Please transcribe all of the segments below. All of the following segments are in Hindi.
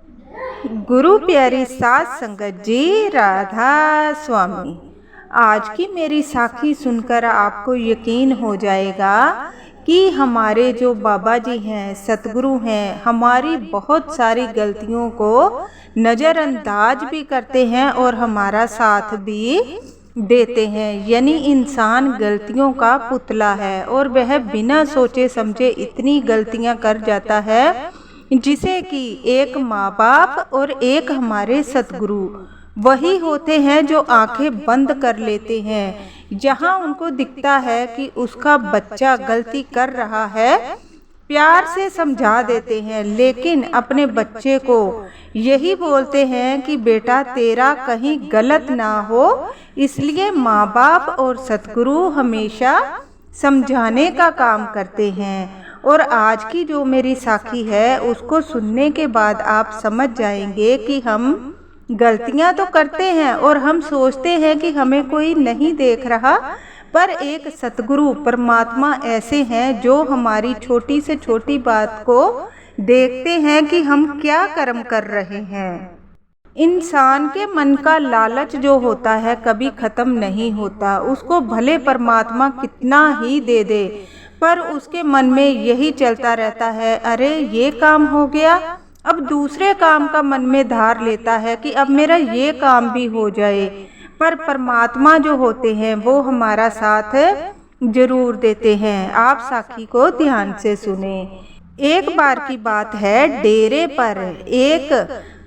गुरु प्यारी साध संगत जी, राधा स्वामी। आज की मेरी साखी सुनकर आपको यकीन हो जाएगा कि हमारे जो बाबा जी हैं, सतगुरु हैं, हमारी बहुत सारी गलतियों को नज़रअंदाज भी करते हैं और हमारा साथ भी देते हैं। यानी इंसान गलतियों का पुतला है और वह बिना सोचे समझे इतनी गलतियां कर जाता है जिसे कि एक माँ बाप और एक हमारे सतगुरु वही होते हैं जो आंखें बंद कर लेते हैं। जहाँ उनको दिखता है कि उसका बच्चा गलती कर रहा है, प्यार से समझा देते हैं, लेकिन अपने बच्चे को यही बोलते हैं कि बेटा तेरा कहीं गलत ना हो। इसलिए माँ बाप और सतगुरु हमेशा समझाने का काम करते हैं। और आज की जो मेरी साखी है उसको सुनने के बाद आप समझ जाएंगे कि हम गलतियां तो करते हैं और हम सोचते हैं कि हमें कोई नहीं देख रहा, पर एक सतगुरु परमात्मा ऐसे हैं जो हमारी छोटी से छोटी बात को देखते हैं कि हम क्या कर्म कर रहे हैं। इंसान के मन का लालच जो होता है कभी ख़त्म नहीं होता। उसको भले परमात्मा कितना ही दे दे, पर उसके मन में यही चलता रहता है, अरे ये काम हो गया, अब दूसरे काम का मन में धार लेता है कि अब मेरा ये काम भी हो जाए। पर परमात्मा जो होते हैं वो हमारा साथ जरूर देते हैं। आप साखी को ध्यान से सुने। एक बार की बात है, डेरे पर एक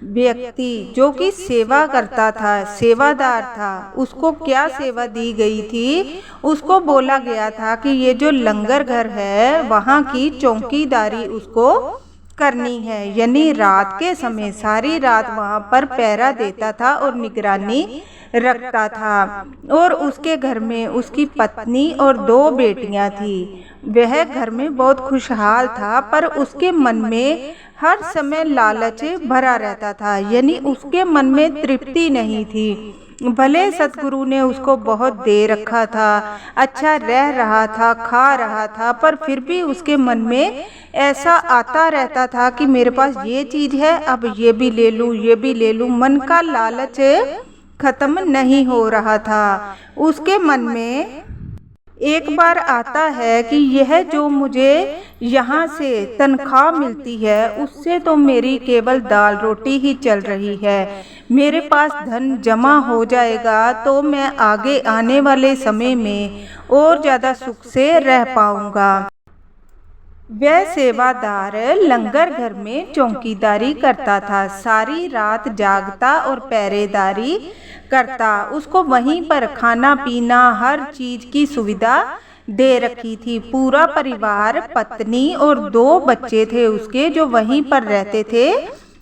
व्यक्ति जो कि सेवा करता था, सेवादार था, उसको क्या सेवा दी गई थी, उसको बोला गया था कि ये जो लंगर घर है वहाँ की चौकीदारी उसको करनी है। यानी रात के समय सारी रात वहाँ पर पहरा देता था और निगरानी रखता था। और उसके घर में उसकी पत्नी और 2 बेटियां थी। वह घर में बहुत खुशहाल था, पर उसके मन में हर समय लालच भरा रहता था। यानी उसके मन में तृप्ति नहीं थी। भले सतगुरु ने उसको बहुत दे रखा था, अच्छा रह रहा था, खा रहा था, पर फिर भी उसके मन में ऐसा आता रहता था कि मेरे पास ये चीज़ है, अब ये भी ले लूँ, ये भी ले लूँ। मन का लालच खत्म नहीं हो रहा था। उसके मन में एक बार आता है कि यह जो मुझे यहाँ से तनख्वाह मिलती है उससे तो मेरी केवल दाल रोटी ही चल रही है। मेरे पास धन जमा हो जाएगा तो मैं आगे आने वाले समय में और ज़्यादा सुख से रह पाऊँगा। वह सेवादार लंगर घर में चौकीदारी करता था, सारी रात जागता और पहरेदारी करता। उसको वहीं पर खाना पीना हर चीज़ की सुविधा दे रखी थी। पूरा परिवार, पत्नी और 2 बच्चे थे उसके जो वहीं पर रहते थे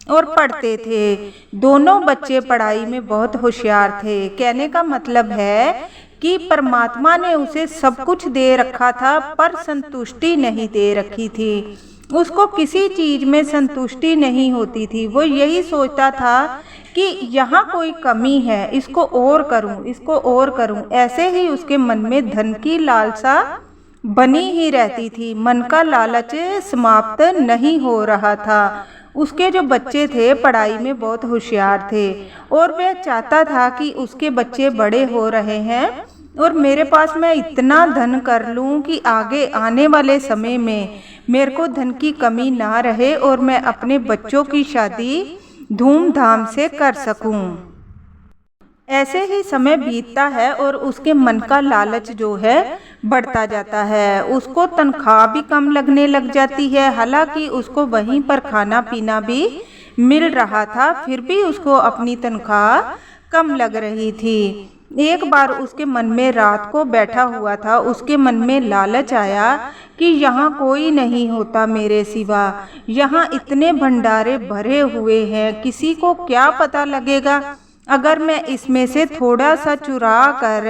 और पढ़ते थे। दोनों बच्चे पढ़ाई में बहुत होशियार थे। कहने का मतलब है कि परमात्मा ने उसे सब कुछ दे रखा था, पर संतुष्टि नहीं दे रखी थी। उसको किसी चीज़ में संतुष्टि नहीं होती थी। वो यही सोचता था कि यहाँ कोई कमी है, इसको और करूँ, इसको और करूँ। ऐसे ही उसके मन में धन की लालसा बनी ही रहती थी। मन का लालच समाप्त नहीं हो रहा था। उसके जो बच्चे थे पढ़ाई में बहुत होशियार थे और वह चाहता था कि उसके बच्चे बड़े हो रहे हैं और मेरे पास मैं इतना धन कर लूं कि आगे आने वाले समय में मेरे को धन की कमी ना रहे और मैं अपने बच्चों की शादी धूमधाम से कर सकूं। ऐसे ही समय बीतता है और उसके मन का लालच जो है बढ़ता जाता है। उसको तनख्वाह भी कम लगने लग जाती है, हालांकि उसको वहीं पर खाना पीना भी मिल रहा था, फिर भी उसको अपनी तनख्वाह कम लग रही थी। एक बार उसके मन में रात को बैठा हुआ था, उसके मन में लालच आया कि यहाँ कोई नहीं होता मेरे सिवा, यहाँ इतने भंडारे भरे हुए हैं, किसी को क्या पता लगेगा अगर मैं इसमें से थोड़ा सा चुरा कर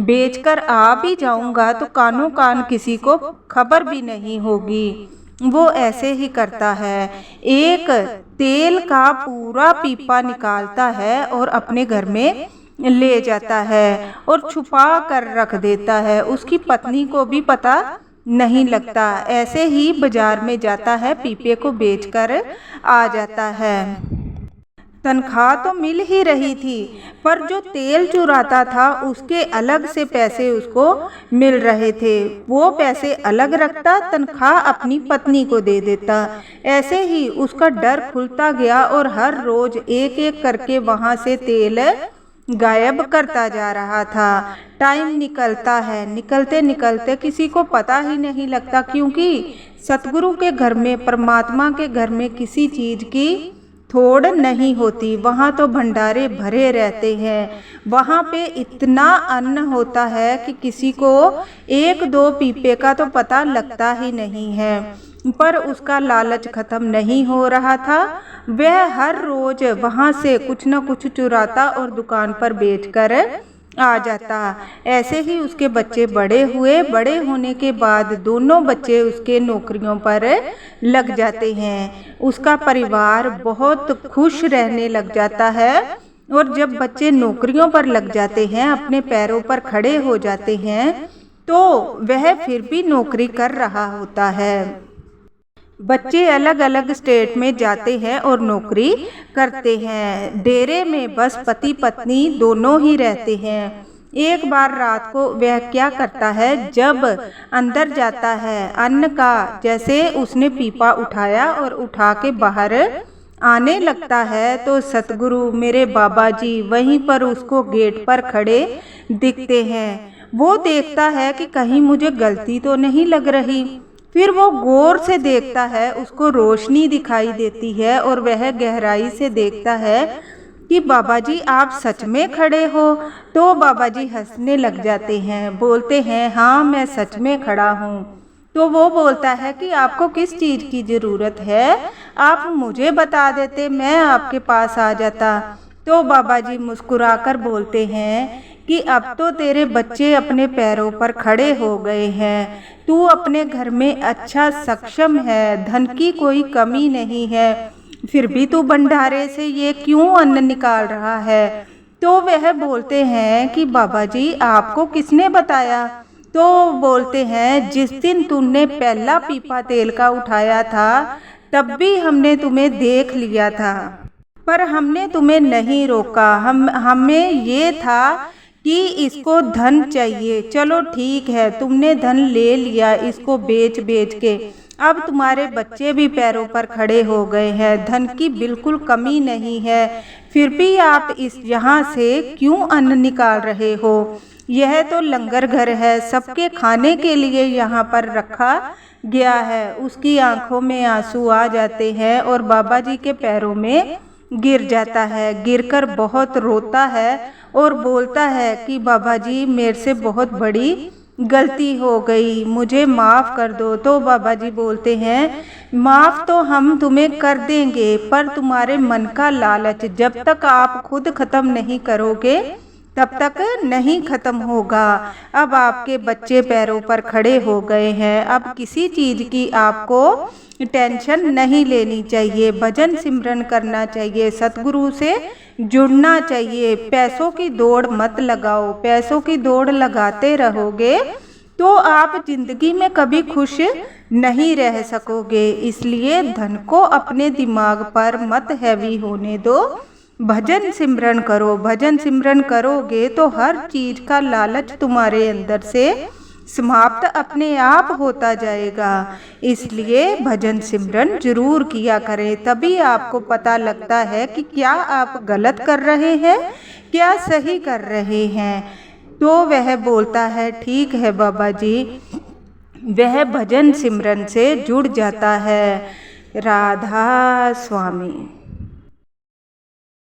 बेच कर आ भी जाऊंगा तो कानों कान किसी को खबर भी नहीं होगी। वो ऐसे ही करता है। एक तेल का पूरा पीपा निकालता है और अपने घर में ले जाता है और छुपा कर रख देता है। उसकी पत्नी को भी पता नहीं लगता। ऐसे ही बाजार में जाता है, पीपे को बेचकर आ जाता है। तनख्वाह तो मिल ही रही थी, पर जो तेल चुराता था उसके अलग से पैसे उसको मिल रहे थे। वो पैसे अलग रखता, तनख्वाह अपनी पत्नी को दे देता। ऐसे ही उसका डर खुलता गया और हर रोज एक एक करके वहाँ से तेल गायब करता जा रहा था। टाइम निकलता है, निकलते निकलते किसी को पता ही नहीं लगता, क्योंकि सतगुरु के घर में, परमात्मा के घर में किसी चीज़ की थोड़ नहीं होती। वहाँ तो भंडारे भरे रहते हैं। वहाँ पे इतना अन्न होता है कि किसी को एक दो पीपे का तो पता लगता ही नहीं है। पर उसका लालच खत्म नहीं हो रहा था। वह हर रोज वहाँ से कुछ न कुछ चुराता और दुकान पर बेचकर आ जाता। ऐसे ही उसके बच्चे बड़े हुए। बड़े होने के बाद दोनों बच्चे उसके नौकरियों पर लग जाते हैं। उसका परिवार बहुत खुश रहने लग जाता है। और जब बच्चे नौकरियों पर लग जाते हैं, अपने पैरों पर खड़े हो जाते हैं, तो वह फिर भी नौकरी कर रहा होता है। बच्चे अलग अलग स्टेट में जाते हैं और नौकरी करते हैं। डेरे में बस पति पत्नी दोनों ही रहते हैं। एक बार रात को वह क्या करता है, जब अंदर जाता है अन्न का, जैसे उसने पीपा उठाया और उठा के बाहर आने लगता है, तो सतगुरु मेरे बाबा जी वहीं पर उसको गेट पर खड़े दिखते हैं। वो देखता है कि कहीं मुझे गलती तो नहीं लग रही। फिर वो गौर से देखता है, उसको रोशनी दिखाई देती है और वह गहराई से देखता है कि बाबा जी आप सच में खड़े हो। तो बाबा जी हंसने लग जाते हैं, बोलते हैं हाँ मैं सच में खड़ा हूँ। तो वो बोलता है कि आपको किस चीज़ की ज़रूरत है, आप मुझे बता देते, मैं आपके पास आ जाता। तो बाबा जी मुस्कुराकर बोलते हैं कि अब तो तेरे बच्चे अपने पैरों पर खड़े हो गए हैं, तू अपने घर में अच्छा सक्षम है, धन की कोई कमी नहीं है, फिर भी तू भंडारे से ये क्यों अन्न निकाल रहा है। तो वह बोलते हैं कि बाबा जी आपको किसने बताया। तो बोलते हैं जिस दिन तुमने पहला पीपा तेल का उठाया था, तब भी हमने तुम्हें देख लिया था, पर हमने तुम्हें नहीं रोका। हमें ये था कि इसको धन चाहिए। चलो ठीक है, तुमने धन ले लिया इसको बेच बेच के। अब तुम्हारे बच्चे भी पैरों पर खड़े हो गए हैं, धन की बिल्कुल कमी नहीं है, फिर भी आप इस यहाँ से क्यों अन्न निकाल रहे हो। यह तो लंगर घर है, सबके खाने के लिए यहाँ पर रखा गया है। उसकी आंखों में आंसू आ जाते हैं और बाबा जी के पैरों में गिर जाता है। गिरकर बहुत रोता है और बोलता है कि बाबा जी मेरे से बहुत बड़ी गलती हो गई, मुझे माफ़ कर दो। तो बाबा जी बोलते हैं माफ़ तो हम तुम्हें कर देंगे, पर तुम्हारे मन का लालच जब तक आप खुद ख़त्म नहीं करोगे तब तक नहीं ख़त्म होगा। अब आपके बच्चे पैरों पर खड़े हो गए हैं, अब किसी चीज़ की आपको टेंशन नहीं लेनी चाहिए। भजन सिमरन करना चाहिए, सतगुरु से जुड़ना चाहिए। पैसों की दौड़ मत लगाओ। पैसों की दौड़ लगाते रहोगे तो आप जिंदगी में कभी खुश नहीं रह सकोगे। इसलिए धन को अपने दिमाग पर मत हैवी होने दो। भजन सिमरन करो। भजन सिमरन करोगे तो हर चीज़ का लालच तुम्हारे अंदर से समाप्त अपने आप होता जाएगा। इसलिए भजन सिमरन जरूर किया करें, तभी आपको पता लगता है कि क्या आप गलत कर रहे हैं, क्या सही कर रहे हैं। तो वह बोलता है ठीक है बाबा जी। वह भजन सिमरन से जुड़ जाता है। राधा स्वामी।